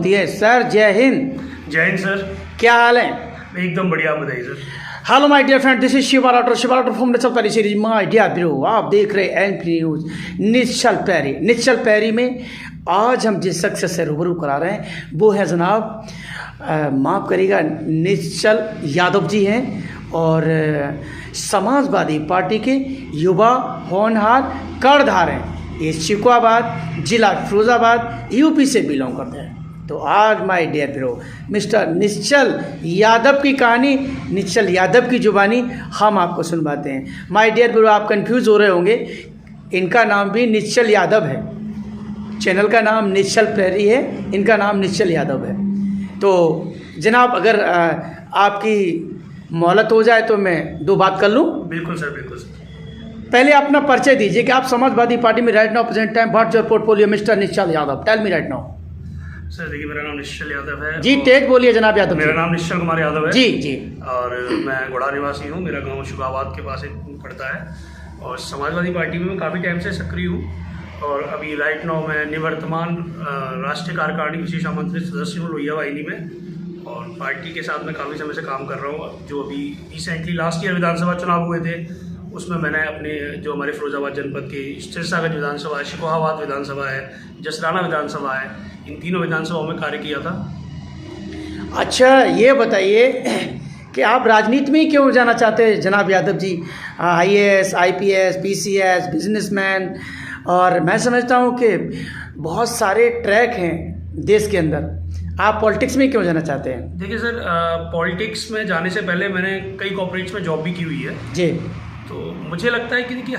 दिए। सर जय हिंद। जय हिंद सर। क्या हाल है? एकदम बढ़िया, आप बताइए sir. Hello my dear friend, this is Shiva Rathore from Nishchal पैरी सीरीज। माय डियर ब्रो, आप देख रहे हैं एनपी न्यूज निश्चल पैरी में आज हम जिस शख्स से रूबरू करा रहे हैं वो है जनाब, माफ़ करिएगा, निश्चल यादव जी हैं और समाजवादी पार्टी के युवा होनहार कर्णधार हैं। ये शिकोहाबाद जिला फिरोजाबाद यूपी से बिलोंग करते हैं। तो आज my dear bro mister Nishchal Yadav की कहानी, निश्चल यादव की जुबानी हम आपको सुनवाते हैं। माय डियर ब्रो, आप कंफ्यूज हो रहे होंगे, इनका नाम भी निश्चल यादव है। चैनल का नाम निश्चल पैरी है, इनका नाम निश्चल यादव है। तो जनाब, अगर आपकी मोहलत हो जाए तो मैं दो बात कर लूँ। बिल्कुल सर, बिल्कुल सर। पहले अपना परिचय दीजिए कि आप समाजवादी पार्टी में right now present time, what's your portfolio mister Nishchal Yadav, tell me right now. Sir देखिए, मेरा नाम निश्चल यादव है जी, तेज बोलिए जनाब यादव। मेरा नाम निश्चल कुमार यादव है जी जी। और मैं गोड़ा निवासी हूँ। मेरा गांव शिकोहाबाद के पास पड़ता है और समाजवादी पार्टी में मैं काफ़ी टाइम से सक्रिय हूँ और अभी राइट नाउ मैं निवर्तमान राष्ट्रीय कार्यकारिणी विशेष आमंत्रित सदस्य हूँ लोहिया वाहिनी में और पार्टी के साथ मैं काफ़ी समय से काम कर रहा हूँ। जो अभी रिसेंटली लास्ट ईयर विधानसभा चुनाव हुए थे उसमें मैंने अपने जो हमारे फिरोजाबाद जनपद के स्थिरसागर विधानसभा है, शिकोहाबाद विधानसभा है, जसराना विधानसभा है, इन तीनों विधानसभाओं में कार्य किया था। अच्छा, ये बताइए कि आप राजनीति में ही क्यों जाना चाहते हैं जनाब Yadav ji? IAS, IPS, PCS, businessman, और मैं समझता हूँ कि बहुत सारे ट्रैक हैं देश के अंदर, आप पॉलिटिक्स में क्यों जाना चाहते हैं? देखिए सर, पॉलिटिक्स में जाने से पहले मैंने कई कॉर्पोरेट्स में जॉब भी की हुई है जी। तो मुझे लगता है कि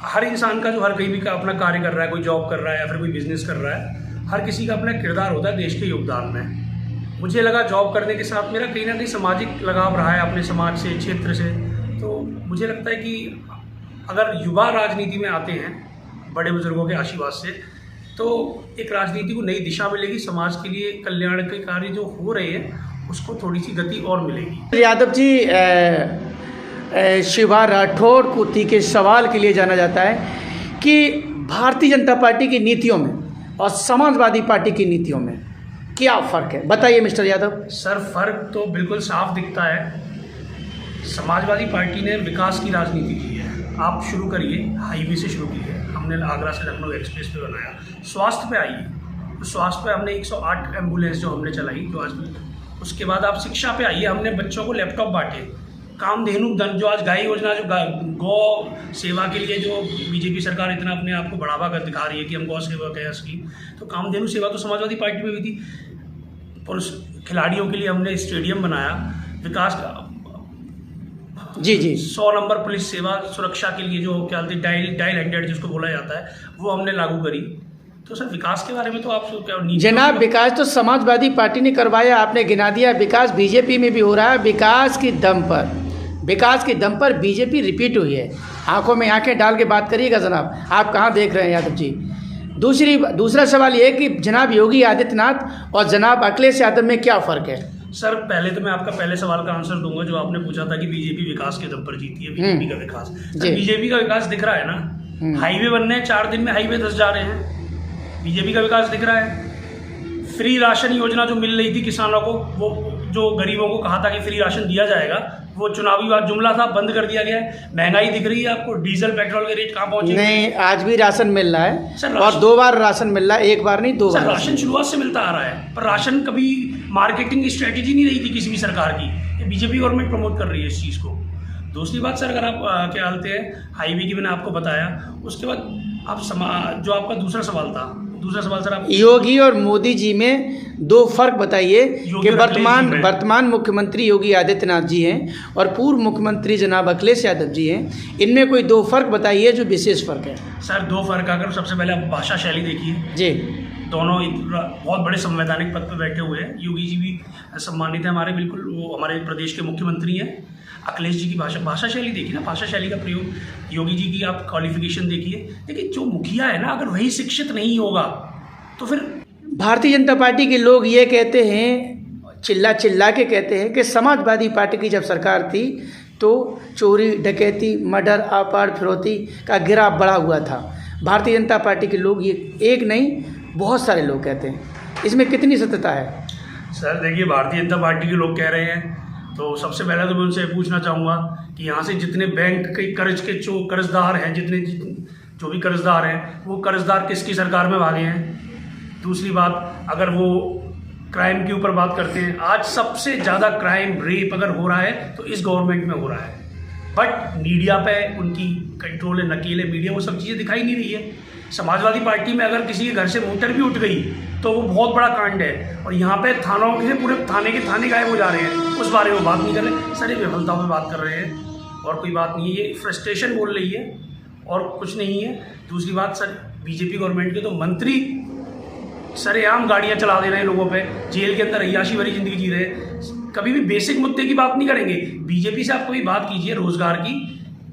हर इंसान का जो हर कहीं भी का अपना कार्य कर रहा है, कोई जॉब कर रहा है या फिर कोई बिजनेस कर रहा है, हर किसी का अपना किरदार होता है देश के योगदान में। मुझे लगा जॉब करने के साथ मेरा कहीं ना कहीं सामाजिक लगाव रहा है अपने समाज से, क्षेत्र से। तो मुझे लगता है कि अगर युवा राजनीति में आते हैं बड़े बुजुर्गों के आशीर्वाद से तो एक राजनीति को नई दिशा मिलेगी, समाज के लिए कल्याण के कार्य जो हो रहे हैं उसको थोड़ी सी गति और मिलेगी। यादव जी, शिवा राठौर को के सवाल के लिए जाना जाता है कि भारतीय जनता पार्टी की नीतियों में और समाजवादी पार्टी की नीतियों में क्या फ़र्क है, बताइए मिस्टर यादव। सर, फ़र्क तो बिल्कुल साफ दिखता है। समाजवादी पार्टी ने विकास की राजनीति की है। आप शुरू करिए, हाईवे से शुरू कीजिए। हमने आगरा से लखनऊ एक्सप्रेस पे बनाया। स्वास्थ्य पे आइए तो स्वास्थ्य पे हमने 108 एम्बुलेंस जो हमने चलाई जो आज। उसके बाद आप शिक्षा पे आइए, हमने बच्चों को लैपटॉप बांटे। कामधेनु धन जो आज गाय योजना, जो गौ सेवा के लिए जो बीजेपी सरकार इतना अपने आप को बढ़ावा कर दिखा रही है कि हम गौ सेवा कहें स्कीम, तो कामधेनु सेवा तो समाजवादी पार्टी में भी थी। पुरुष खिलाड़ियों के लिए हमने स्टेडियम बनाया। विकास का जी जी। 100 नंबर पुलिस सेवा सुरक्षा के लिए जो क्या बोलते हैं डायल 100 जिसको बोला जाता है, वो हमने लागू करी। तो सर विकास के बारे में तो आप क्या जनाब, विकास तो समाजवादी पार्टी ने करवाया, आपने गिना दिया। विकास बीजेपी में भी हो रहा है। विकास के दम पर बीजेपी रिपीट हुई है। आंखों में आंखें डाल के बात करिएगा जनाब, आप कहाँ देख रहे हैं यादव जी। दूसरा सवाल ये है कि जनाब योगी आदित्यनाथ और जनाब अखिलेश यादव में क्या फ़र्क है? सर पहले तो मैं आपका पहले सवाल का आंसर दूंगा जो आपने पूछा था कि बीजेपी विकास के दम पर जीती है। बीजेपी का विकास, सर बीजेपी का विकास दिख रहा है ना। हाईवे बनने हैं, 4 दिन में हाईवे 10 जा रहे हैं। बीजेपी का विकास दिख रहा है। फ्री राशन योजना जो मिल रही थी किसानों को, वो जो गरीबों को कहा था कि फ्री राशन दिया जाएगा, वो चुनावी बात जुमला था, बंद कर दिया गया है। महंगाई दिख रही है आपको, डीजल पेट्रोल के रेट कहाँ पहुंचे? नहीं, आज भी राशन मिल रहा है सर, और 2 बार राशन मिल रहा है, एक बार नहीं 2 बार। राशन शुरुआत से मिलता आ रहा है, पर राशन कभी मार्केटिंग की स्ट्रेटेजी नहीं रही थी किसी भी सरकार की। ये बीजेपी गवर्नमेंट प्रमोट कर रही है इस चीज़ को। दूसरी बात सर, अगर आप क्या बोलते हैं, हाईवे की मैंने आपको बताया। उसके बाद आप जो आपका दूसरा सवाल सर, आप योगी और मोदी जी में 2 फर्क बताइए कि वर्तमान मुख्यमंत्री योगी आदित्यनाथ जी हैं और पूर्व मुख्यमंत्री जनाब अखिलेश यादव जी हैं, इनमें कोई 2 फर्क बताइए जो विशेष फर्क है। सर 2 फर्क, अगर सबसे पहले आप भाषा शैली देखिए जी। दोनों बहुत बड़े संवैधानिक पद पर बैठे हुए हैं। योगी जी भी सम्मानित है हमारे, बिल्कुल वो हमारे प्रदेश के मुख्यमंत्री हैं। अखिलेश जी की भाषा शैली देखिए ना, भाषा शैली का प्रयोग। योगी जी की आप क्वालिफिकेशन देखिए। देखिए जो मुखिया है ना, अगर वही शिक्षित नहीं होगा तो फिर भारतीय जनता पार्टी के लोग ये कहते हैं, चिल्ला के कहते हैं कि समाजवादी पार्टी की जब सरकार थी तो चोरी डकैती मर्डर अपार फिरौती का गिराव बढ़ा हुआ था। भारतीय जनता पार्टी के लोग ये एक नहीं बहुत सारे लोग कहते हैं, इसमें कितनी सत्यता है? सर देखिए, भारतीय जनता पार्टी के लोग कह रहे हैं, तो सबसे पहले तो मैं उनसे पूछना चाहूँगा कि यहाँ से जितने बैंक के कर्ज के जो कर्जदार हैं, जो भी कर्जदार हैं, वो कर्जदार किसकी सरकार में भागे हैं? दूसरी बात, अगर वो क्राइम के ऊपर बात करते हैं, आज सबसे ज़्यादा क्राइम रेप अगर हो रहा है तो इस गवर्नमेंट में हो रहा है, बट मीडिया पे उनकी कंट्रोल है, नकेले मीडिया, वो सब चीज़ें दिखाई नहीं रही है। समाजवादी पार्टी में अगर किसी के घर से मोटर भी उठ गई तो वो बहुत बड़ा कांड है, और यहाँ पे थानों के पूरे थाने के थाने गायब हो जा रहे हैं, उस बारे में बात नहीं कर रहे। सारी विफलताओं में बात कर रहे हैं और कोई बात नहीं है, ये फ्रस्ट्रेशन बोल रही है और कुछ नहीं है। दूसरी बात सर, बीजेपी गवर्नमेंट के तो मंत्री सरेआम गाड़ियाँ चला दे रहे हैं लोगों पे, जेल के अंदर अय्याशी भरी जिंदगी जी रहे हैं, कभी भी बेसिक मुद्दे की बात नहीं करेंगे। बीजेपी से आप कभी बात कीजिए रोजगार की,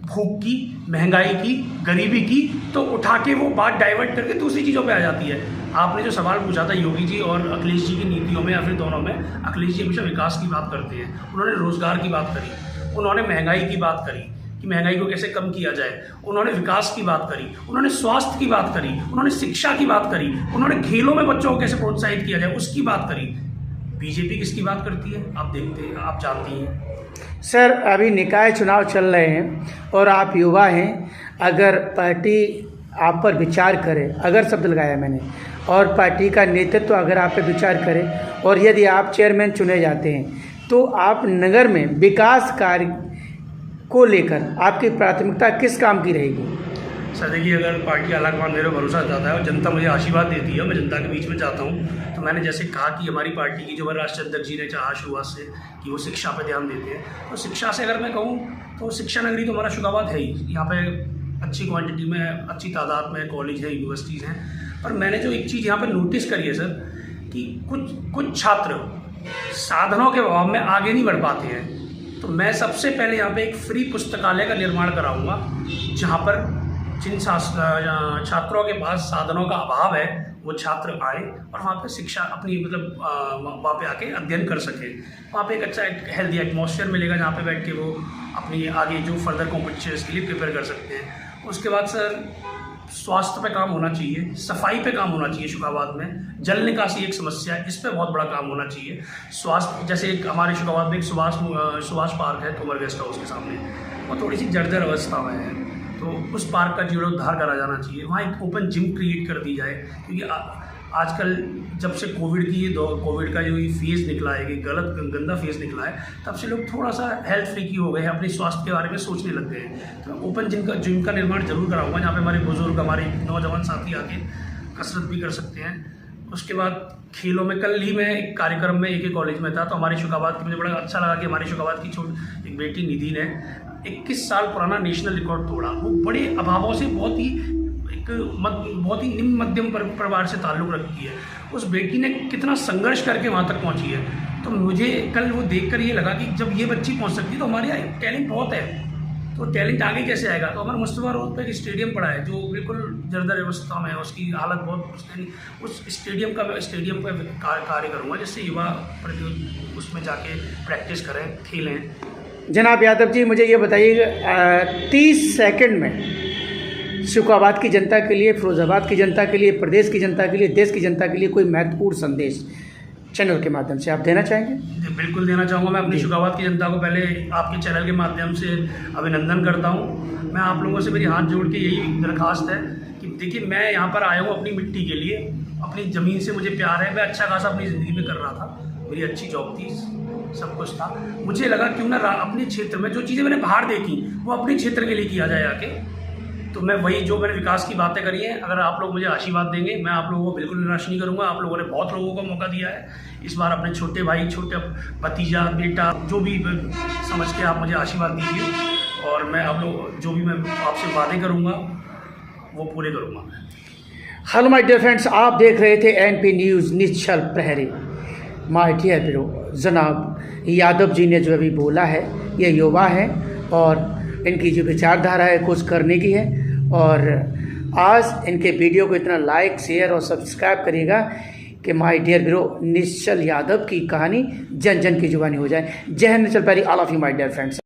भूख की, महंगाई की, गरीबी की, तो उठा के वो बात डाइवर्ट करके दूसरी चीज़ों पे आ जाती है। आपने जो सवाल पूछा था योगी जी और अखिलेश जी की नीतियों में या फिर दोनों में, अखिलेश जी हमेशा विकास की बात करते हैं, उन्होंने रोजगार की बात करी, उन्होंने महंगाई की बात करी कि महंगाई को कैसे कम किया जाए, उन्होंने विकास की बात करी, उन्होंने स्वास्थ्य की बात करी, उन्होंने शिक्षा की बात करी, उन्होंने खेलों में बच्चों को कैसे प्रोत्साहित किया जाए उसकी बात करी। बीजेपी किसकी बात करती है? आप देखते हैं, आप जानती हैं। सर अभी निकाय चुनाव चल रहे हैं और आप युवा हैं, अगर पार्टी आप पर विचार करे, अगर शब्द लगाया मैंने, और पार्टी का नेतृत्व अगर आप पर विचार करे और यदि आप चेयरमैन चुने जाते हैं तो आप नगर में विकास कार्य को लेकर आपकी प्राथमिकता किस काम की रहेगी? सर देखिए, अगर पार्टी आलाकमान मेरे भरोसा जाता है और जनता मुझे आशीर्वाद देती है, मैं जनता के बीच में जाता हूँ, तो मैंने जैसे कहा कि हमारी पार्टी की जो हमारे राष्ट्रीय अध्यक्ष जी ने चाहा शुरुआत से कि वो शिक्षा पे ध्यान देते हैं, तो शिक्षा से अगर मैं कहूँ तो शिक्षा नगरी तो हमारा शुगाबाद है ही। यहाँ पे अच्छी क्वांटिटी में, अच्छी तादाद में कॉलेज है, यूनिवर्सिटीज़ हैं, पर मैंने जो एक चीज़ यहाँ पर नोटिस करी है सर, कि कुछ छात्र साधनों के अभाव में आगे नहीं बढ़ पाते हैं। तो मैं सबसे पहले यहाँ पे एक फ्री पुस्तकालय का निर्माण कराऊंगा, जहाँ पर जिन छात्रों के पास साधनों का अभाव है वो छात्र आए और वहाँ पे शिक्षा अपनी वहाँ पे आके अध्ययन कर सके। वहाँ पे एक अच्छा हेल्दी एटमॉस्फेयर मिलेगा जहाँ पे बैठ के वो अपनी आगे जो फर्दर कॉम्पिटिशन्स के लिए प्रिपेयर कर सकते हैं। उसके बाद सर स्वास्थ्य पे काम होना चाहिए, सफाई पे काम होना चाहिए। शुगाबाद में जल निकासी एक समस्या है, इस पे बहुत बड़ा काम होना चाहिए। स्वास्थ्य, जैसे एक हमारे शुगाबाद में एक सुभाष पार्क है कुंवर गेस्ट हाउस के सामने, वो थोड़ी सी जर्जर अवस्था में है, तो उस पार्क का जीर्णोद्धार करा जाना चाहिए। वहाँ एक ओपन जिम क्रिएट कर दी जाए, क्योंकि आजकल जब से कोविड का जो ये फेज़ निकला है, कि गंदा फेज़ निकला है, तब से लोग थोड़ा सा हेल्थ फ्रीकी हो गए हैं, अपने स्वास्थ्य के बारे में सोचने लग गए हैं। तो ओपन जिम का निर्माण जरूर कराऊंगा, जहाँ पे हमारे बुजुर्ग, हमारे नौजवान साथी आके कसरत भी कर सकते हैं। उसके बाद खेलों में, कल ही मैं एक कार्यक्रम में एक कॉलेज में था, तो हमारे शुगाबाद की, मुझे बड़ा अच्छा लगा कि हमारे शुगाबाद की एक बेटी निधि ने 21 साल पुराना नेशनल रिकॉर्ड तोड़ा। वो बड़े अभावों से बहुत ही निम्न मध्यम परिवार से ताल्लुक़ रखती है। उस बेटी ने कितना संघर्ष करके वहाँ तक पहुँची है। तो मुझे कल वो देखकर ये लगा कि जब ये बच्ची पहुँच सकती है तो हमारे यहाँ टैलेंट बहुत है, तो टैलेंट आगे कैसे आएगा। तो हमारे मुस्तफा रोड पे एक स्टेडियम पड़ा है जो बिल्कुल जर्जर अवस्था में है, उसकी हालत बहुत, उस स्टेडियम पर कार्य करूँगा, जिससे युवा उसमें जाके प्रैक्टिस करें, खेलें। जनाब यादव जी, मुझे ये बताइएगा 30 सेकंड में शुगाबाद की जनता के लिए, फिरोजाबाद की जनता के लिए, प्रदेश की जनता के लिए, देश की जनता के लिए कोई महत्वपूर्ण संदेश चैनल के माध्यम से आप देना चाहेंगे? बिल्कुल देना चाहूँगा। मैं अपनी शुगाबाद की जनता को पहले आपके चैनल के माध्यम से अभिनंदन करता हूँ। मैं आप लोगों से मेरी हाथ जोड़ के यही दरख्वास्त है कि देखिए, मैं यहाँ पर आया हूँ अपनी मिट्टी के लिए, अपनी ज़मीन से मुझे प्यार है। मैं अच्छा खासा अपनी ज़िंदगी में कर रहा था, मेरी अच्छी जॉब थी, सब कुछ था। मुझे लगा क्यों ना अपने क्षेत्र में जो चीज़ें मैंने बाहर देखी वो अपने क्षेत्र के लिए किया जाए आके। तो मैं वही जो मैंने विकास की बातें करी हैं, अगर आप लोग मुझे आशीर्वाद देंगे, मैं आप लोगों को बिल्कुल निराश नहीं करूँगा। आप लोगों ने बहुत लोगों को मौका दिया है, इस बार अपने छोटे भाई, छोटे भतीजा, बेटा, जो भी समझ के आप मुझे आशीर्वाद दीजिए, और मैं आप लोग जो भी मैं आपसे वादे करूँगा वो पूरे करूँगा। हेलो माय डियर फ्रेंड्स, आप देख रहे थे एनपी न्यूज़ निश्चल प्रहरी। माय डियर ब्रो, जनाब यादव जी ने जो अभी बोला है, ये युवा है और इनकी जो विचारधारा है कुछ करने की है, और आज इनके वीडियो को इतना लाइक, शेयर और सब्सक्राइब करिएगा कि माय डियर ब्रो निश्चल यादव की कहानी जन जन की जुबानी हो जाए। जय Hind, Nishchal Prahari, all of you my dear friends.